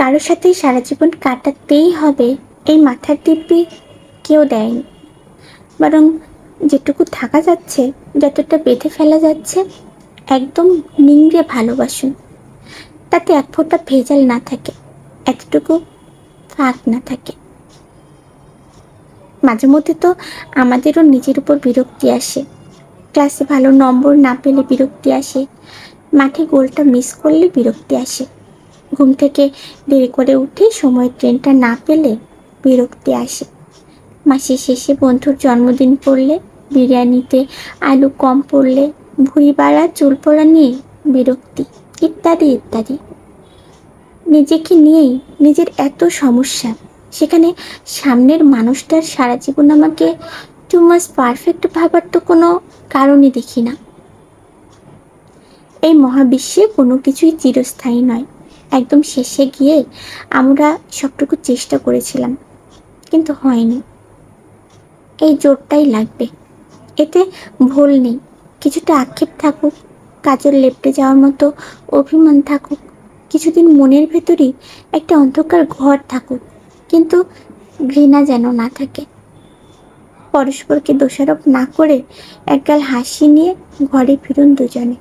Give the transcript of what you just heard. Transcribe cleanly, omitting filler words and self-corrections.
কারো সাথেই সারা জীবন কাটাতেই হবে এই মাথার দিব্যি কেউ দেয়নি। বরং যেটুকু থাকা যাচ্ছে, যতটা বেঁধে ফেলা যাচ্ছে, একদম নিংড়ে ভালোবাসুন। তাতে এক ফোঁটা ভেজাল না থাকে, এতটুকু ফাঁক না থাকে। মাঝে মধ্যে তো আমাদেরও নিজের উপর বিরক্তি আসে। ক্লাসে ভালো নম্বর না পেলে বিরক্তি আসে, মাঠে গোলটা মিস করলে বিরক্তি আসে, ঘুম থেকে দেরি করে উঠে সময়ের ট্রেনটা না পেলে বিরক্তি আসে, মাসের শেষে বন্ধুর জন্মদিন পড়লে, বিরিয়ানিতে আলু কম পড়লে, ভুঁড়ি বাড়া চুল পড়া নিয়ে বিরক্তি, ইত্যাদি ইত্যাদি। নিজেকে নিয়েই নিজের এত সমস্যা, সেখানে সামনের মানুষটার সারা জীবন আমাকে টু মাচ পারফেক্ট ভাবার তো কোনো কারণই দেখি না। এই মহাবিশ্বে কোনো কিছুই চিরস্থায়ী নয়। একদম শেষে গিয়ে আমরা সবটুকু চেষ্টা করেছিলাম, কিন্তু হয়নি। এই জোরটাই লাগবে, এতে ভুল নেই। কিছুটা আক্ষেপ থাকুক, কাজল লেপটে যাওয়ার মতো অভিমান থাকুক, কিছুদিন মনের ভেতরই একটা অন্ধকার ঘর থাকুক, কিন্তু ঘৃণা যেন না থাকে। পরস্পরকে দোষারোপ না করে একগাল হাসি নিয়ে ঘরে ফিরুন দুজনে।